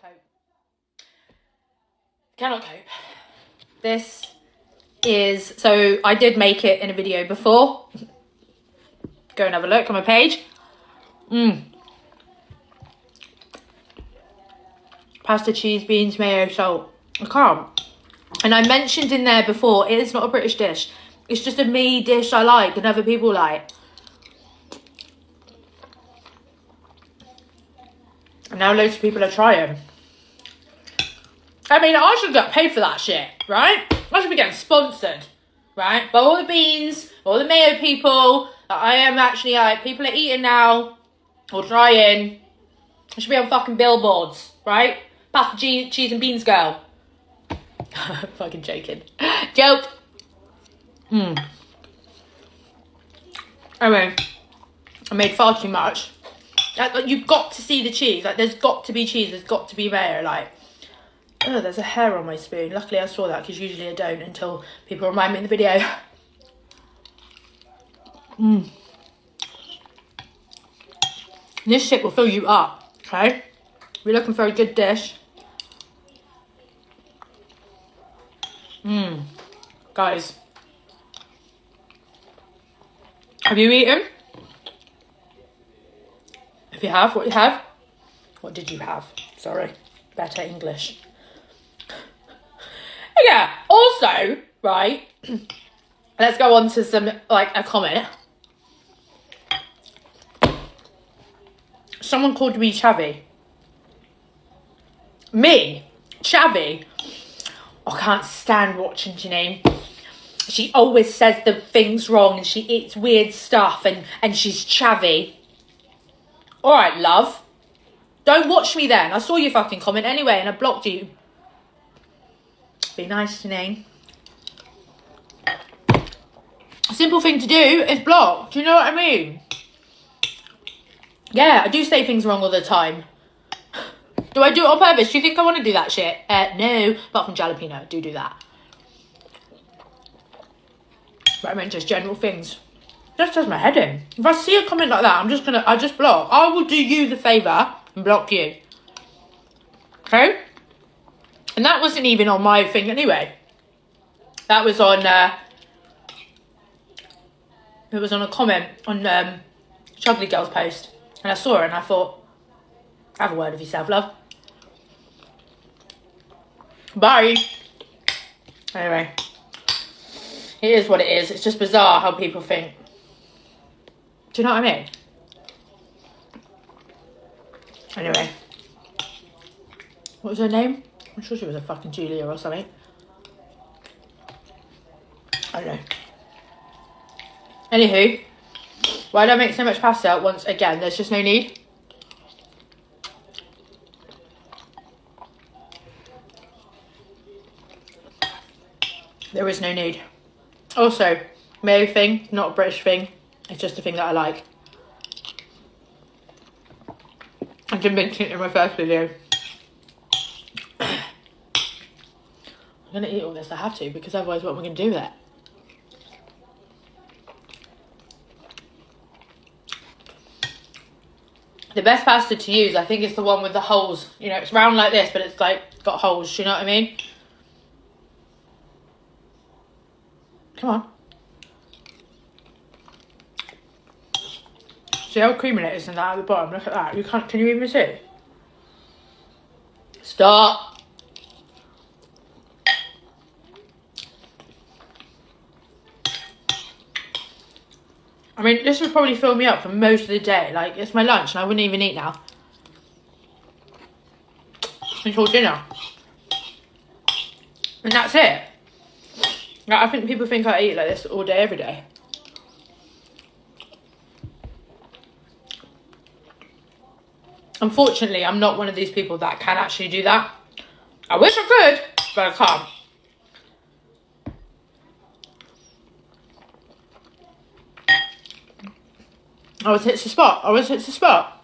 cope. Cannot cope. This is, so I did make it in a video before. Go and have a look on my page. Pasta, cheese, beans, mayo, salt. I can't. And I mentioned in there before, it is not a British dish. It's just a me dish I like and other people like. And now loads of people are trying. I mean, I should get paid for that shit, right? I should be getting sponsored, right? By all the beans, all the mayo people that I am actually like, people are eating now or trying. I should be on fucking billboards, right? Pasta, cheese and beans girl. Fucking joking. Joke. I mean, I made far too much. Like, you've got to see the cheese. Like, there's got to be cheese. There's got to be mayo. Like, oh, there's a hair on my spoon. Luckily, I saw that because usually I don't until people remind me in the video. This shit will fill you up, okay? If you're looking for a good dish. Guys. Have you eaten? If you have, what you have? What did you have? Sorry, better English. Yeah, also, right, let's go on to some, like, a comment. Someone called me chavvy. Me? Chavvy? I can't stand watching Janine. She always says the things wrong and she eats weird stuff and she's chavvy. All right, love. Don't watch me then. I saw your fucking comment anyway and I blocked you. Be nice, Janine. A simple thing to do is block. Do you know what I mean? Yeah, I do say things wrong all the time. Do I do it on purpose? Do you think I want to do that shit? No. Apart from jalapeno, I do that. But I mean, just general things. Just does my head in. If I see a comment like that, I just block. I will do you the favour and block you. Okay? And that wasn't even on my thing anyway. That was on, it was on a comment on Chugly Girl's post. And I saw it and I thought, have a word of yourself, love. Bye. Anyway. It is what it is. It's just bizarre how people think. Do you know what I mean? Anyway. What was her name? I'm sure she was a fucking Julia or something. I don't know. Anywho. Why do I make so much pasta once again? There's just no need. There is no need. Also, mayo thing, not a British thing. It's just a thing that I like. I did mention it in my first video. I'm going to eat all this, I have to, because otherwise what am I going to do with it? The best pasta to use, I think, is the one with the holes. You know, it's round like this, but it's like got holes, you know what I mean? Come on. See how creamy it is in that at the bottom? Look at that. You can't, can you even see? Stop. I mean, this would probably fill me up for most of the day. Like, it's my lunch and I wouldn't even eat now. Until dinner. And that's it. Like, I think people think I eat like this all day, every day. Unfortunately, I'm not one of these people that can actually do that. I wish I could, but I can't. Always hits the spot. Always hits the spot.